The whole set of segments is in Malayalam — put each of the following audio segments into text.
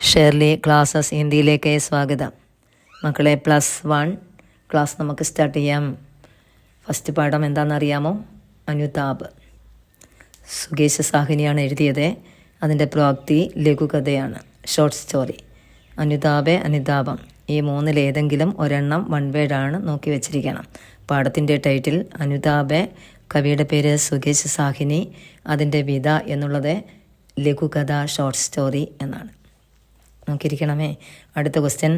ഷെർലി ക്ലാസ്സസ് ഹിന്ദിയിലേക്ക് സ്വാഗതം. മക്കളെ, +1 ക്ലാസ് നമുക്ക് സ്റ്റാർട്ട് ചെയ്യാം. ഫസ്റ്റ് പാഠം എന്താണെന്നറിയാമോ? അനുതാപ്. സുകേശ് സാഹിനിയാണ് എഴുതിയത്. അതിൻ്റെ പ്രവൃത്തി ലഘുകഥയാണ്, ഷോർട്ട് സ്റ്റോറി. അനുതാപം, ഈ മൂന്നിലേതെങ്കിലും ഒരെണ്ണം വൺ വേർഡാണ് നോക്കി വെച്ചിരിക്കണം. പാഠത്തിൻ്റെ ടൈറ്റിൽ അനുതാപ്, കവിയുടെ പേര് സുകേശ് സാഹിനി, അതിൻ്റെ വിധ എന്നുള്ളത് ലഘുകഥ ഷോർട്ട് സ്റ്റോറി എന്നാണ്. നോക്കിയിരിക്കണമേ. അടുത്ത ക്വസ്റ്റ്യൻ,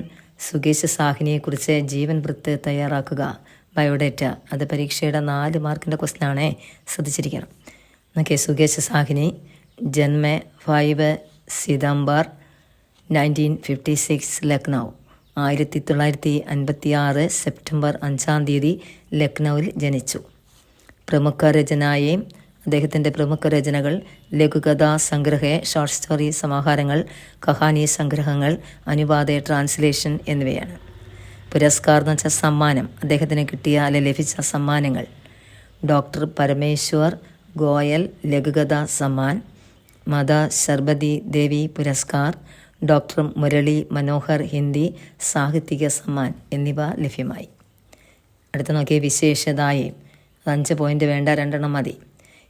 സുകേശ് സാഹിനിയെക്കുറിച്ച് ജീവൻ വൃത്ത് തയ്യാറാക്കുക, ബയോഡേറ്റ. അത് പരീക്ഷയുടെ 4 മാർക്കിൻ്റെ ക്വസ്റ്റ്യനാണേ, ശ്രദ്ധിച്ചിരിക്കണം. നോക്കിയേ, സുകേശ് സാഹിനി ജന്മ 5 സിതംബർ 1956 ലക്നൗ. 1956 സെപ്റ്റംബർ 5-ാം തീയതി ലക്നൌവിൽ ജനിച്ചു. പ്രമുഖ രചനായേയും അദ്ദേഹത്തിൻ്റെ പ്രമുഖ രചനകൾ ലഘുകഥാ സംഗ്രഹ, ഷോർട്ട് സ്റ്റോറി സമാഹാരങ്ങൾ, കഹാനി സംഗ്രഹങ്ങൾ, അനുവാദ, ട്രാൻസ്ലേഷൻ എന്നിവയാണ്. പുരസ്കാർ എന്ന് വെച്ചാൽ സമ്മാനം, അദ്ദേഹത്തിന് കിട്ടിയ ലഭിച്ച സമ്മാനങ്ങൾ: ഡോക്ടർ പരമേശ്വർ ഗോയൽ ലഘുകഥാ സമ്മാൻ, മാതാ ശർബതി ദേവി പുരസ്കാർ, ഡോക്ടർ മുരളി മനോഹർ ഹിന്ദി സാഹിത്യക സമ്മാൻ എന്നിവ ലഭ്യമായി. അടുത്ത നോക്കിയ വിശേഷതായി 5 പോയിൻ്റ് വേണ്ട, 2 മതി.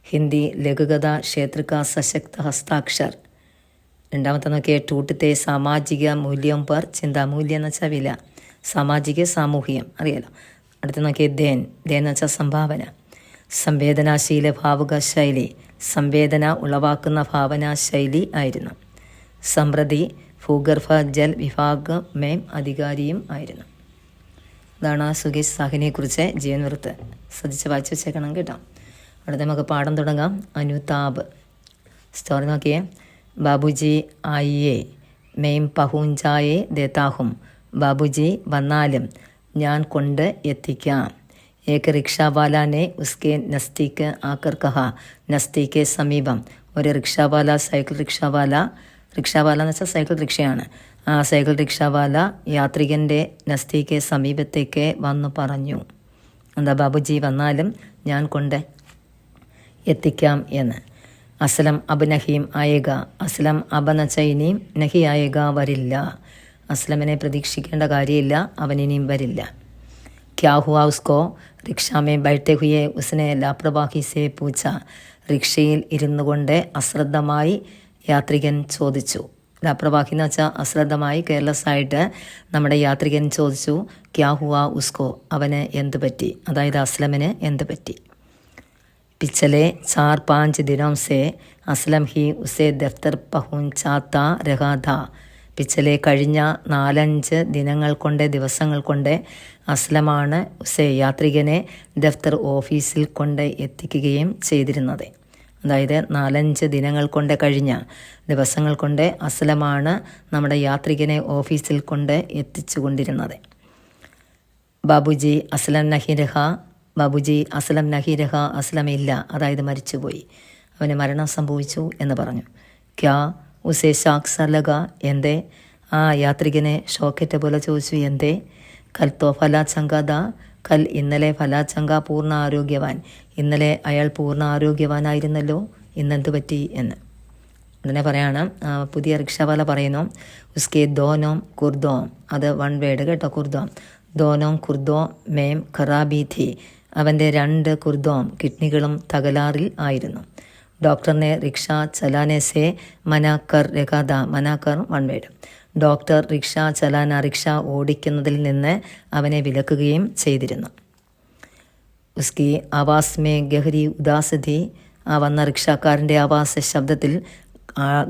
ഹിന്ദി ലഘുകഥ ക്ഷേത്ര കാ സശക്ത ഹസ്താക്ഷർ. രണ്ടാമത്തെ നോക്കിയ ടൂട്ടത്തെ സാമാജിക മൂല്യം പർ ചിന്ത. മൂല്യം എന്ന് വെച്ചാൽ വില, സാമാജിക സാമൂഹികം അറിയാലോ. അടുത്ത നോക്കിയ ദേൻ എന്ന് വെച്ചാൽ സംഭാവന. സംവേദനാശീല ഭാവുക ശൈലി, സംവേദന ഉളവാക്കുന്ന ഭാവനാ ശൈലി ആയിരുന്നു. സമൃദ്ധി ഭൂഗർഭ ജൽ വിഭാഗ മേം അധികാരിയും ആയിരുന്നു. ഇതാണ് സുകേശ് സാഹിനിയെക്കുറിച്ച് ജീവൻ വൃത്ത്. ശ്രദ്ധിച്ച് വായിച്ചു വെച്ചേക്കണം കേട്ടോ. അടുത്ത നമുക്ക് പാഠം തുടങ്ങാം. അനുതാപ് സ്റ്റോറി നോക്കിയേ. ബാബുജി ആയിയേ മെയിം പഹൂഞ്ചായേ ദേത്താഹും. ബാബുജി വന്നാലും ഞാൻ കൊണ്ട് എത്തിക്കാം. ഏക റിക്ഷാവാലാനെ ഉസ്കെ നസ്തീക്ക് ആക്കർ കഹ. നസ്തീക്ക് സമീപം. ഒരു റിക്ഷാവാല, സൈക്കിൾ റിക്ഷാവാല എന്ന് വെച്ചാൽ സൈക്കിൾ റിക്ഷയാണ്. ആ സൈക്കിൾ റിക്ഷാവാല യാത്രികൻ്റെ നസ്തീക്ക് സമീപത്തേക്ക് വന്നു പറഞ്ഞു. എന്താ? ബാബുജി വന്നാലും ഞാൻ കൊണ്ട് എത്തിക്കാം എന്ന്. അസ്ലം അബ് നഹീം ആയേഗ. അസ്ലം അബ് നച്ചൈനീം നഹി ആയേഗ, വരില്ല. അസ്ലമിനെ പ്രതീക്ഷിക്കേണ്ട കാര്യമില്ല, അവനിനിയും വരില്ല. ക്യാ ഹുവാ ഉസ്കോ? റിക്ഷാമേ ബൈഠേ ഹുയെ ഉസ്നെ ലാപ്രവാഹി സേ പൂച്ച. റിക്ഷയിൽ ഇരുന്നു കൊണ്ട് അശ്രദ്ധമായി യാത്രികൻ ചോദിച്ചു. ലാപ്രവാഹി എന്ന് വെച്ചാൽ അശ്രദ്ധമായി, കെയർലെസ് ആയിട്ട് നമ്മുടെ യാത്രികൻ ചോദിച്ചു. ക്യാ ഹുവാ ഉസ്കോ? അവന് എന്ത് പറ്റി? അതായത് അസ്ലമിന് എന്ത് പറ്റി? पिछले 4-5 दिनों से असलम ही उसे दफ्तर पहुंचाता रहा था. പിച്ചലെ കഴിഞ്ഞ 4-5 ദിനങ്ങൾ കൊണ്ട്, ദിവസങ്ങൾ കൊണ്ട് അസ്ലമാണ് ഉസെ യാത്രികനെ ദഫ്തർ ഓഫീസിൽ കൊണ്ട് എത്തിക്കുകയും ചെയ്തിരുന്നത്. അതായത് 4-5 ദിനങ്ങൾ കൊണ്ട്, കഴിഞ്ഞ ദിവസങ്ങൾ കൊണ്ട് അസ്ലമാണ് നമ്മുടെ യാത്രികനെ ഓഫീസിൽ കൊണ്ട് എത്തിച്ചു കൊണ്ടിരുന്നത്. ബാബുജി അസ്ലം നഹി രഹ. ബാബുജി അസ്ലം നഹി രഹ, അസ്ലമില്ല, അതായത് മരിച്ചുപോയി, അവന് മരണം സംഭവിച്ചു എന്ന് പറഞ്ഞു. ക്യാ ഉസേ ഷാക് സലഗ? എന്തേ? ആ യാത്രികനെ ഷോക്കേറ്റ പോലെ ചോദിച്ചു. എന്തേ? കൽ തോ ഫലാ ചങ്കാദ. കൽ ഇന്നലെ, ഫലാ ചങ്ക പൂർണ്ണ ആരോഗ്യവാൻ, ഇന്നലെ അയാൾ പൂർണ്ണ ആരോഗ്യവാനായിരുന്നല്ലോ, ഇന്നെന്ത് പറ്റി എന്ന്. ഉടനെ പറയാണ്, പുതിയ റിക്ഷാവാല പറയുന്നു, ഉസ്കെ ദോനോം കുർദോം. അത് 1 വേർഡ് കേട്ടോ, കുർദോം. ദോനോം കുർദോം മേം ഖറാബി ഥി. അവൻ്റെ 2 കുർദോം കിഡ്നികളും തകരാറിൽ ആയിരുന്നു. ഡോക്ടറിനെ റിക്ഷ ചലാനെ സെ മനാക്കർ രഖാദ. മനാക്കർ 1 വേർഡ്. ഡോക്ടർ റിക്ഷ ചലാന, റിക്ഷ ഓടിക്കുന്നതിൽ നിന്ന് അവനെ വിലക്കുകയും ചെയ്തിരുന്നു. ഉസ്കി ആവാസ് മേ ഗഹരി ഉദാസ് ഥി. ആ വന്ന റിക്ഷക്കാരൻ്റെ ആവാസ ശബ്ദത്തിൽ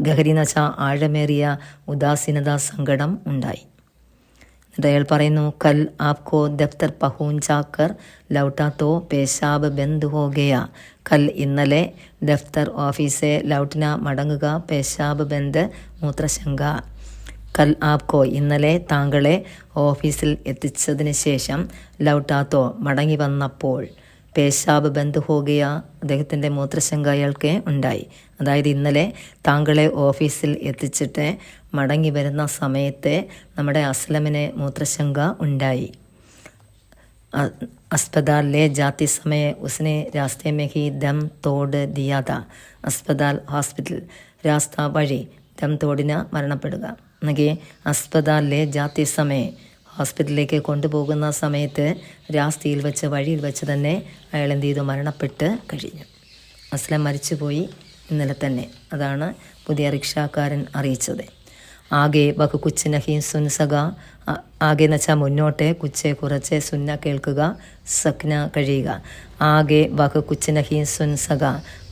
ഗഹരി എന്ന് വെച്ചാൽ ആഴമേറിയ ഉദാസീനത, സങ്കടം ഉണ്ടായി. അയാൾ പറയുന്നു, കൽ ആപ്കോ ദഫ്തർ പഹൂഞ്ചാക്കർ ലൗട്ടാ തോ പേശാബ് ബന്ദ് ഹോ ഗയ. കൽ ഇന്നലെ, ദഫ്തർ ഓഫീസെ, ലൗട്ടിന മടങ്ങുക, പേശാബ് ബന്ദ് മൂത്രശങ്ക. കൽ ആപ്കോ ഇന്നലെ, താങ്കളെ ഓഫീസിൽ എത്തിച്ചതിന് ശേഷം, ലൗട്ടാത്തോ മടങ്ങി വന്നപ്പോൾ, പേശാബ് ബന്ദ് ഹോ ഗയ അദ്ദേഹത്തിൻ്റെ മൂത്രശങ്ക അയാൾക്ക് ഉണ്ടായി. അതായത് ഇന്നലെ താങ്കളെ ഓഫീസിൽ എത്തിച്ചിട്ട് മടങ്ങി വരുന്ന സമയത്ത് നമ്മുടെ അസ്ലമിന് മൂത്രശങ്ക ഉണ്ടായി. अस्पताल ले जाते समय उसने रास्ते में ही दम तोड़ दिया था. अस्पताल हॉस्पिटल രാസ്ത വഴി ദം തോടിന് മരണപ്പെടുക. എന്നെങ്കിൽ അസ്പതാലിലെ ജാതി സമയം ഹോസ്പിറ്റലിലേക്ക് കൊണ്ടുപോകുന്ന സമയത്ത് രാസ്തിയിൽ വെച്ച് വഴിയിൽ വെച്ച് തന്നെ അയാൾ എന്ത് ചെയ്തു, മരണപ്പെട്ട് കഴിഞ്ഞു. അസ്ലം മരിച്ചുപോയി ഇന്നലെ തന്നെ. അതാണ് പുതിയ റിക്ഷാക്കാരൻ അറിയിച്ചത്. ആകെ ബഹു കുച്ച് നഹി സുൻ സക, ആകെ എന്ന് വെച്ചാൽ മുന്നോട്ട്, കുച്ച് കുറച്ച്, സുന്ന കേൾക്കുക, സക്ന കഴിയുക. ആകെ ബഹു കുച്ച് നഹി സുൻ സക,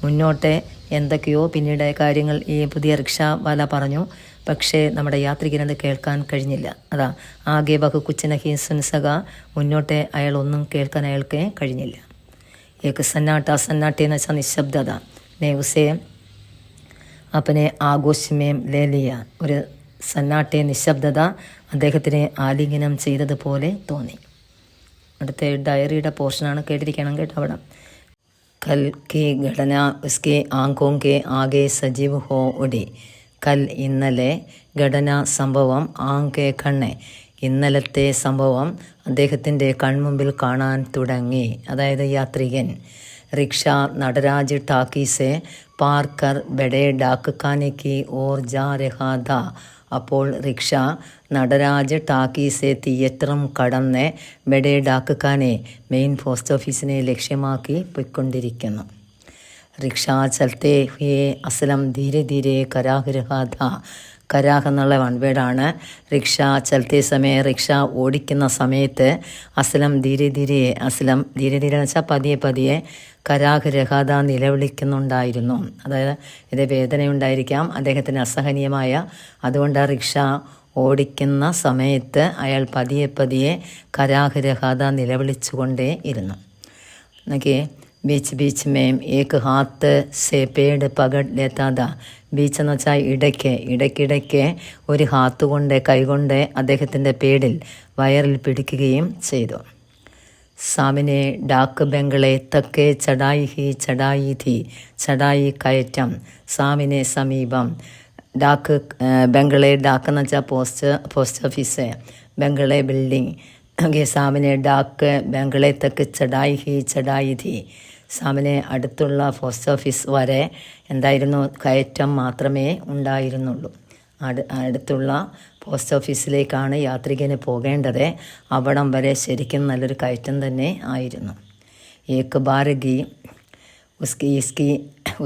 മുന്നോട്ട് എന്തൊക്കെയോ പിന്നീട് കാര്യങ്ങൾ ഈ പുതിയ റിക്ഷാ വാല പറഞ്ഞു. പക്ഷേ നമ്മുടെ യാത്രികനത് കേൾക്കാൻ കഴിഞ്ഞില്ല. അതാ ആകെ ബഹു കുച്ച് നഹി സുൻ സക, മുന്നോട്ട് അയാൾ ഒന്നും കേൾക്കാൻ അയാൾക്ക് കഴിഞ്ഞില്ല. ഏക്ക് സന്നാട്ട, സന്നാട്ടെ എന്ന് വെച്ചാൽ നിശബ്ദത. നേ ഉസേ അപ്പനെ ആഘോഷമേം ലേലിയ, ഒരു സന്നാട്ടെ നിശബ്ദത അദ്ദേഹത്തിനെ ആലിംഗനം ചെയ്തതുപോലെ തോന്നി. അടുത്ത ഡയറിയുടെ പോർഷനാണ്, കേട്ടിരിക്കണം കേട്ടോ. അവിടെ കൽ കി ഘടന ഉസ്കെ ആങ്കോം കെ ആകെ സജീവ് ഹോ ഉടി. കൽ ഇന്നലെ, ഘടന സംഭവം, ആങ്കെ കണ്ണെ ഇന്നലത്തെ സംഭവം അദ്ദേഹത്തിൻ്റെ കൺമുമ്പിൽ കാണാൻ തുടങ്ങി. അതായത് യാത്രികൻ. റിക്ഷ നടരാജ് ടാക്കീസെ പാർക്കർ ബഡേ ഡാക്ക് ഖാനെ കി ഓർ ജാ രഹാ ഥാ. അപ്പോൾ റിക്ഷ നടരാജ് ടാക്കീസെ തിയേറ്ററും കടന്ന് ബഡേ ഡാക്ക് ഖാനെ മെയിൻ പോസ്റ്റ് ഓഫീസിനെ ലക്ഷ്യമാക്കി പോയിക്കൊണ്ടിരിക്കുന്നു. റിക്ഷ ചലത്തെ ഹുയെ അസ്ലം ധീരെ ധീരെ കരാഹ് രഹാ ഥാ. കരാഹ് എന്നുള്ള വൺവേഡാണ്. റിക്ഷ ചലത്തെ സമയം, റിക്ഷ ഓടിക്കുന്ന സമയത്ത് അസ്ലം ധീരെ ധീരെ, അസ്ലം ധീരെ ധീരെ എന്ന് വെച്ചാൽ പതിയെ പതിയെ, കരാഹ് രഹാദ നിലവിളിക്കുന്നുണ്ടായിരുന്നു. അതായത് ഇത് വേദനയുണ്ടായിരിക്കാം അദ്ദേഹത്തിന്, അസഹനീയമായ. അതുകൊണ്ട് റിക്ഷ ഓടിക്കുന്ന സമയത്ത് അയാൾ പതിയെ പതിയെ കരാഹ് രഹാദ നിലവിളിച്ചുകൊണ്ടേ ഇരുന്നു. നോക്കിയേ, ബീച്ച് ബീച്ച് മേം ഏക്ക് ഹാത്ത് സേ പേട് പകട് ലേത്താത. ബീച്ച് എന്ന് വെച്ചാൽ ഇടയ്ക്കിടയ്ക്ക് ഒരു ഹാത്ത് കൊണ്ട്, കൈകൊണ്ട് അദ്ദേഹത്തിൻ്റെ പേടിൽ, വയറിൽ പിടിക്കുകയും ചെയ്തു. സാമിനെ ഡാക്ക് ബംഗളെ തക്കെ ചടായി ഹി ചടായി ധി. ചടായി കയറ്റം, സാമിനെ സമീപം, ഡാക്ക് ബംഗളെ, ഡാക്ക് എന്ന് വെച്ചാൽ പോസ്റ്റ് ഓഫീസ്, ബംഗളെ ബിൽഡിംഗ്. സാമിനെ ഡാക്ക് ബംഗളെ തക്ക് ചടായി ഹി ചടായി ധി. സാമിനെ അടുത്തുള്ള പോസ്റ്റ് ഓഫീസ് വരെ എന്തായിരുന്നു, കയറ്റം മാത്രമേ ഉണ്ടായിരുന്നുള്ളൂ. അടുത്തുള്ള പോസ്റ്റ് ഓഫീസിലേക്കാണ് യാത്രികന് പോകേണ്ടത്. അവിടം വരെ ശരിക്കും നല്ലൊരു കയറ്റം തന്നെ ആയിരുന്നു. ഏക് ബാരഗി ഉസ്കി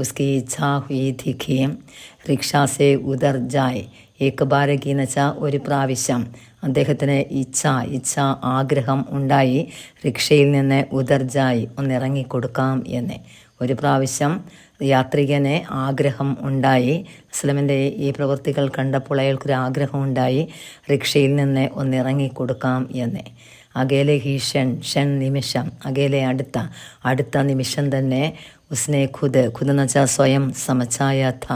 ഉസ്കി ഇച്ഛാ ഹുയി ദിഖി റിക്ഷാ സേ ഉദർ ജായ്. ഏക് ബാരഗി എന്ന് വെച്ചാൽ ഒരു പ്രാവശ്യം അദ്ദേഹത്തിന് ഇച്ഛ ആഗ്രഹം ഉണ്ടായി, റിക്ഷയിൽ നിന്ന് ഉദർ ജായ് ഒന്നിറങ്ങിക്കൊടുക്കാം എന്ന്. ഒരു പ്രാവശ്യം യാത്രികന് ആഗ്രഹം ഉണ്ടായി. അസ്ലമിൻ്റെ ഈ പ്രവൃത്തികൾ കണ്ടപ്പോൾ അയാൾക്കൊരു ആഗ്രഹം ഉണ്ടായി, റിക്ഷയിൽ നിന്ന് ഒന്നിറങ്ങിക്കൊടുക്കാം എന്ന്. അകേലെ ഹി ഷൻ നിമിഷം, അകേലെ അടുത്ത നിമിഷം തന്നെ, ഉസ്നെ ഖുദ് എന്ന് വെച്ചാൽ സ്വയം, സമച്ചായ ഥ,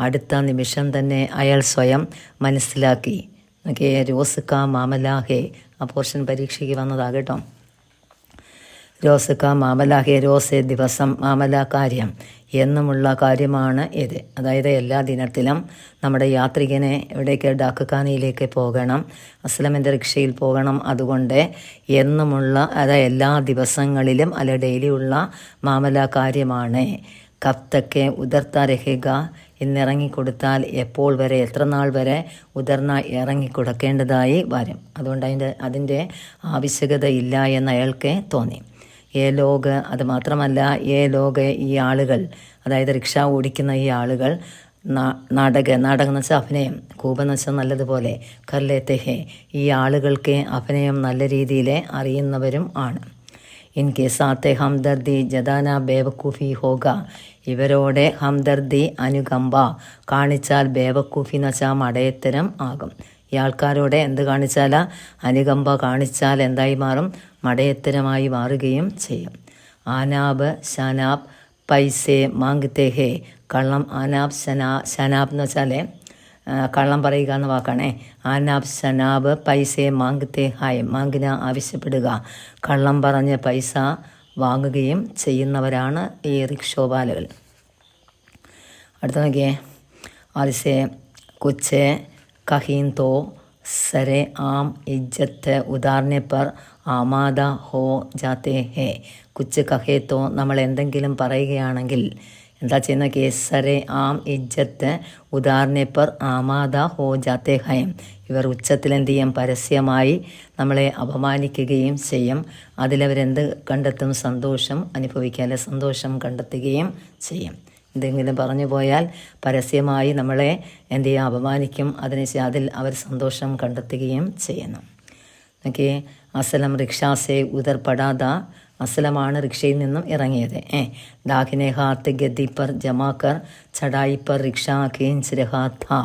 അടുത്ത നിമിഷം തന്നെ അയാൾ സ്വയം മനസ്സിലാക്കി. ഓക്കെ, രോസ് കാ മാമലാഹേ, ആ പോർഷൻ പരീക്ഷയ്ക്ക് വന്നതാകട്ടോ. രോസ് കാ മാമലാഹേ, രോസ് ദിവസം, മാമല കാര്യം, എന്നുമുള്ള കാര്യമാണ് ഇത്. അതായത് എല്ലാ ദിനത്തിലും നമ്മുടെ യാത്രികനെ എവിടേക്ക്, ഡാക്ക് ഖാനയിലേക്ക് പോകണം, അസ്ലമിൻ്റെ റിക്ഷയിൽ പോകണം. അതുകൊണ്ട് എന്നുമുള്ള, അതായത് എല്ലാ ദിവസങ്ങളിലും അല്ല ഡെയിലിയുള്ള മാമല കാര്യമാണ്. കപ്തക്കെ ഉദർത്ത രഹേഗ, ഇന്നിറങ്ങിക്കൊടുത്താൽ എപ്പോൾ വരെ, എത്ര നാൾ വരെ ഉദർന്ന ഇറങ്ങിക്കൊടുക്കേണ്ടതായി വരും. അതുകൊണ്ട് അതിൻ്റെ ആവശ്യകതയില്ല എന്ന് അയാൾക്ക് തോന്നി. ലോക്, അത് മാത്രമല്ല ലോക്, ഈ ആളുകൾ, അതായത് റിക്ഷ ഓടിക്കുന്ന ഈ ആളുകൾ, നാടകം എന്ന് വെച്ചാൽ അഭിനയം, കൂപെന്ന് വെച്ചാൽ നല്ലതുപോലെ, കർലേത്തേഹെ, ഈ ആളുകൾക്ക് അഭിനയം നല്ല രീതിയിൽ അറിയുന്നവരും ആണ്. ഇൻകെ സാത്തെ ഹംദർദി ജദാന ബേവക്കൂഫി ഹോഗ, ഇവരോടെ ഹംദർദി അനുകമ്പ കാണിച്ചാൽ ബേവക്കൂഫി എന്ന് വെച്ചാൽ മടയത്തരം ആകും. ഈ ആൾക്കാരോടെ എന്ത് കാണിച്ചാൽ, അനുകമ്പ കാണിച്ചാൽ എന്തായി മാറും, മടയത്തരമായി മാറുകയും ചെയ്യും. ആനാബ് ഷനാബ് പൈസെ മാങ്തേഹേ, കള്ളം, ആനാബ് ഷനാബ് എന്ന് വെച്ചാൽ കള്ളം പറയുക എന്ന വാക്കാണേ. ആനാബ് ഷനാബ് പൈസെ മാങ്തേ ഹായ്, മാങ്കിന ആവശ്യപ്പെടുക, കള്ളം പറഞ്ഞ് പൈസ വാങ്ങുകയും ചെയ്യുന്നവരാണ് ഈ റിക്ഷോവാലകൾ. അടുത്ത നോക്കിയേ, ആദ്യത്തെ കുച്ച് കഹീൻ തോ സരെ ആം ഇജ്ജത്ത് ഉദാഹരണ പർ ആമാദ ഹോ ജാത്തെ ഹേ. കുച്ച് കഹേ തോ, നമ്മൾ എന്തെങ്കിലും പറയുകയാണെങ്കിൽ, എന്താ ചെയ്യുന്ന കേസരെ ആം ഇജ്ജത്ത് ഉദാഹരണ പർ ആമാദ ഹോ ജാത്തെ ഹയം. ഇവർ ഉച്ചത്തിൽ എന്ത് ചെയ്യും, പരസ്യമായി നമ്മളെ അപമാനിക്കുകയും ചെയ്യും. അതിലവരെന്ത് കണ്ടെത്തും, സന്തോഷം അനുഭവിക്കാൻ, സന്തോഷം കണ്ടെത്തുകയും ചെയ്യും. എന്തെങ്കിലും പറഞ്ഞു പോയാൽ പരസ്യമായി നമ്മളെ എന്ത് ചെയ്യും, അപമാനിക്കും. അതിൽ അവർ സന്തോഷം കണ്ടെത്തുകയും ചെയ്യുന്നു. Okay, Azlan റിക്ഷാസെ ഉദർ പടാത. അസലമാണ് റിക്ഷയിൽ നിന്നും ഇറങ്ങിയത്. ദാഹിനെ ഹാത്ത് ഗദ്ദി പർ ജമാക്കർ ചടായി പർ റിക്ഷ ഖീഞ്ച് രഹാ ഥാ.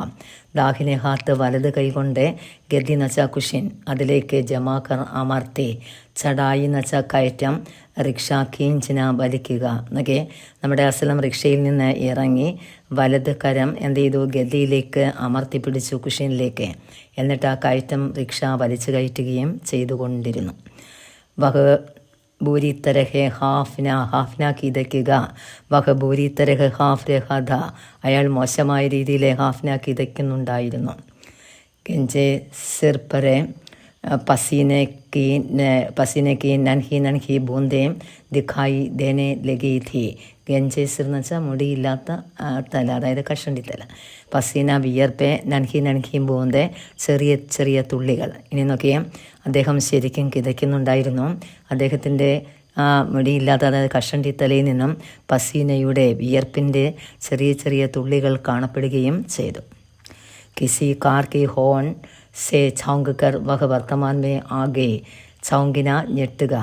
ദാഹിനെ ഹാത്ത് വലത് കൈകൊണ്ട്, ഗദ്ദി നച്ച കുഷിൻ അതിലേക്ക്, ജമാക്കർ അമർത്തി, ചടായി നച്ച കയറ്റം, റിക്ഷ ഖീഞ്ചിന വലിക്കുക. എന്നൊക്കെ നമ്മുടെ അസലം റിക്ഷയിൽ നിന്ന് ഇറങ്ങി വലത് കരം എന്ത് ചെയ്തു, ഗദ്ദിയിലേക്ക് അമർത്തി പിടിച്ചു, കുഷിനിലേക്ക്. എന്നിട്ട് ആ കയറ്റം റിക്ഷ വലിച്ചു കയറ്റുകയും ചെയ്തുകൊണ്ടിരുന്നു. വഹ ബൂരി തരഹെ ഹാഫ്ന കിതയ്ക്കുക. വഹ ബൂരി തരഹ് ഹാഫ് രഹദ. അയാൾ മോശമായ രീതിയിൽ ഹാഫ്ന കിതയ്ക്കുന്നുണ്ടായിരുന്നു. കെഞ്ചെ സിർപ്പരെ പസീനെ കി നൻഹി ബൂന്തേം ദിഖായി ദേനെ ലഗി थी. ഗഞ്ചേസിർ എന്ന് വെച്ചാൽ മുടിയില്ലാത്ത തല, അതായത് കഷണ്ടിത്തല. പസീന വിയർപ്പെ, നൻഹി ബൂന്തേ ചെറിയ ചെറിയ തുള്ളികൾ. ഇനി നോക്കിയേ, അദ്ദേഹം ശരിക്കും കിതയ്ക്കുന്നുണ്ടായിരുന്നു. അദ്ദേഹത്തിൻ്റെ മുടിയില്ലാത്ത, അതായത് കഷണ്ടിത്തലയിൽ നിന്നും പസീനയുടെ വിയർപ്പിൻ്റെ ചെറിയ ചെറിയ തുള്ളികൾ കാണപ്പെടുകയും ചെയ്തു. കിസി കാർ കി ഹോൺ സേ ചൗങ്ക് കർ വഹ വർത്തമാൻ മേ ആകെ. ചൗങ്കിന ഞെട്ടുക,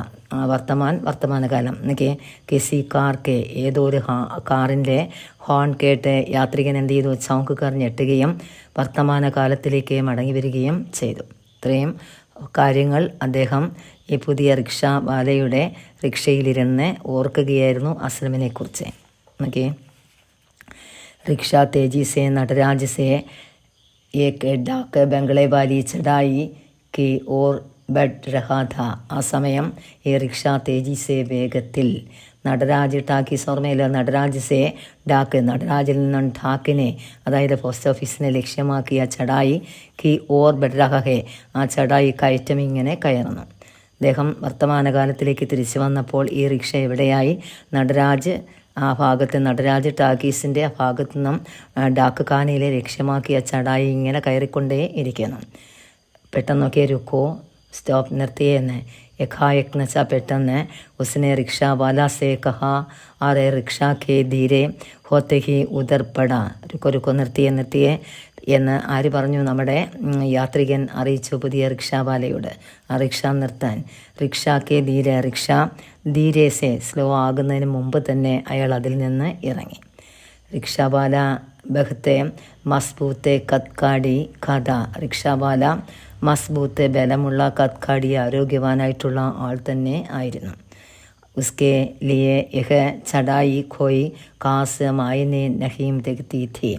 വർത്തമാനകാലം. എന്നൊക്കെ കിസി കാർക്ക് ഏതൊരു കാറിൻ്റെ ഹോൺ കേട്ട് യാത്രികൻ എന്ത് ചെയ്തു, ചൗങ്ക് കാർ ഞെട്ടുകയും വർത്തമാനകാലത്തിലേക്ക് മടങ്ങി വരികയും ചെയ്തു. ഇത്രയും കാര്യങ്ങൾ അദ്ദേഹം ഈ പുതിയ റിക്ഷാവാലയുടെ റിക്ഷയിലിരുന്ന് ഓർക്കുകയായിരുന്നു അസ്ലമിനെ കുറിച്ച്. ഓക്കെ, റിക്ഷ തേജി സെ നടരാജ് സെ एक डाक बंगले वाली चढ़ाई की ओर बढ़ रहा था. ആ സമയം ഈ റിക്ഷ തേജീസെ വേഗത്തിൽ നടരാജ് ടാക്കീസ് ഓർമ്മയില്ല, നടരാജ് സെ ഡാക്ക് നടരാജിൽ നിന്നും ഠാക്കിനെ, അതായത് പോസ്റ്റ് ഓഫീസിനെ ലക്ഷ്യമാക്കിയ ചടായി കി ഓർ ബഡ് രഹാ ഹെ. ആ ചടായി കയറ്റം ഇങ്ങനെ കയറുന്നു. അദ്ദേഹം വർത്തമാനകാലത്തിലേക്ക് തിരിച്ചു വന്നപ്പോൾ ഈ റിക്ഷ എവിടെയായി, നടരാജ് ആ ഭാഗത്ത്, നടരാജ് ടാക്കീസിൻ്റെ ആ ഭാഗത്തു നിന്നും ഡാക്ക് ഖാനയിലെ ലക്ഷ്യമാക്കിയ ചടായി ഇങ്ങനെ കയറിക്കൊണ്ടേ ഇരിക്കുന്നു. പെട്ടെന്ന് നോക്കിയ രുക്കോ, സ്റ്റോപ്പ്, നിർത്തിയെന്ന്. എക്കായക് എന്ന് വെച്ചാൽ പെട്ടെന്ന്. ഉസ്നെ റിക്ഷ വാല സേ കഹാ ആരെ റിക്ഷ കെ ധീരെ ഹോത്തെ ഹി ഉദർ പട. രുക്കോ നിർത്തിയേ എന്ന് ആര് പറഞ്ഞു, നമ്മുടെ യാത്രികൻ അറിയിച്ചു പുതിയ റിക്ഷാവാലയോട് ആ റിക്ഷ നിർത്താൻ. റിക്ഷ കെ ധീരെ, റിക്ഷ ധീരേസെ സ്ലോ ആകുന്നതിന് മുമ്പ് തന്നെ അയാൾ അതിൽ നിന്ന് ഇറങ്ങി. റിക്ഷാവാല ബഹത്തെ മസ്ബൂത്തെ കത്കാടി കഥ. റിക്ഷാവാല മസ്ബൂത്തെ ബലമുള്ള, കത്കാടി ആരോഗ്യവാനായിട്ടുള്ള ആൾ തന്നെ ആയിരുന്നു. ഉസ്കെ ലിയെ യഹ ചടായി ഖോയി കാസ് മായനെ നഹീം തെക്തി ഥി.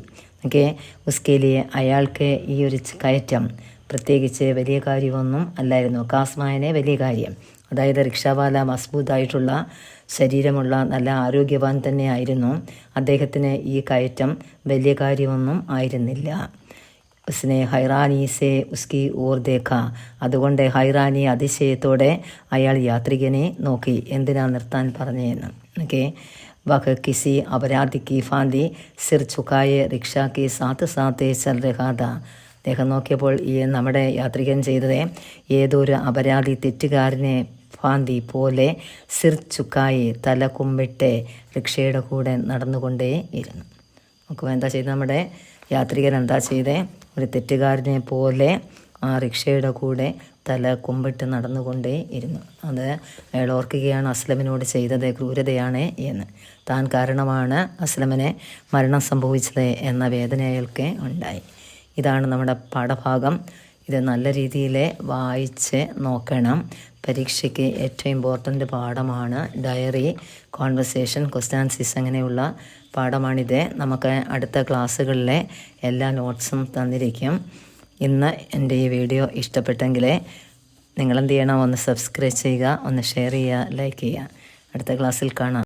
ഓക്കെ, ഉസ്കെ ലിയെ അയാൾക്ക് ഈ ഒരു കയറ്റം പ്രത്യേകിച്ച് വലിയ കാര്യമൊന്നും അല്ലായിരുന്നു. കാസ്മായനെ വലിയ കാര്യം, അതായത് റിക്ഷാവാല മസ്ബൂത്തായിട്ടുള്ള ശരീരമുള്ള നല്ല ആരോഗ്യവാൻ തന്നെ ആയിരുന്നു. അദ്ദേഹത്തിന് ഈ കയറ്റം വലിയ കാര്യമൊന്നും ആയിരുന്നില്ല. ഉസ്നെ ഹൈറാനി സെ ഉസ്കി ഓർ ദേഖ. അതുകൊണ്ട് ഹൈറാനി അതിശയത്തോടെ അയാൾ യാത്രികനെ നോക്കി, എന്തിനാ നിർത്താൻ പറഞ്ഞതെന്ന്. ഓക്കെ, വഹ് കിസി അപരാധിക്ക് ഫാന്തി സിർ ചുക്കായെ റിക്ഷ കി സാത്ത് സാത്തേ ചൽ രഹാദ. അദ്ദേഹം നോക്കിയപ്പോൾ ഈ നമ്മുടെ യാത്രികൻ ചെയ്തത് ഏതൊരു അപരാധി തെറ്റുകാരനെ ഫാന്തി പോലെ സിർ ചുക്കായി തല കുമ്പിട്ട് റിക്ഷയുടെ കൂടെ നടന്നുകൊണ്ടേ ഇരുന്നു. നോക്കുമ്പോൾ എന്താ ചെയ്തത്, നമ്മുടെ യാത്രികൻ എന്താ ചെയ്തേ, ഒരു തെറ്റുകാരനെ പോലെ ആ റിക്ഷയുടെ കൂടെ തല കുമ്പിട്ട് നടന്നുകൊണ്ടേ ഇരുന്നു. അത് അയാൾ ഓർക്കുകയാണ് അസ്ലമിനോട് ചെയ്തത് ക്രൂരതയാണ് എന്ന്. താൻ കാരണമാണ് അസ്ലമിന് മരണം സംഭവിച്ചത് എന്ന വേദന അയാൾക്ക് ഉണ്ടായി. ഇതാണ് നമ്മുടെ പാഠഭാഗം. ഇത് നല്ല രീതിയിൽ വായിച്ച് നോക്കണം. പരീക്ഷയ്ക്ക് ഏറ്റവും ഇമ്പോർട്ടൻ്റ് പാഠമാണ് ഡയറി, കോൺവെർസേഷൻ, ക്വസ്റ്റ്യൻസ് അങ്ങനെയുള്ള പാഠമാണിത്. നമുക്ക് അടുത്ത ക്ലാസ്സുകളിലെ എല്ലാ നോട്ട്സും തന്നിരിക്കും. ഇന്ന് എൻ്റെ ഈ വീഡിയോ ഇഷ്ടപ്പെട്ടെങ്കിൽ നിങ്ങളെന്ത് ചെയ്യണം, ഒന്ന് സബ്സ്ക്രൈബ് ചെയ്യുക, ഒന്ന് ഷെയർ ചെയ്യുക, ലൈക്ക് ചെയ്യുക. അടുത്ത ക്ലാസ്സിൽ കാണാം.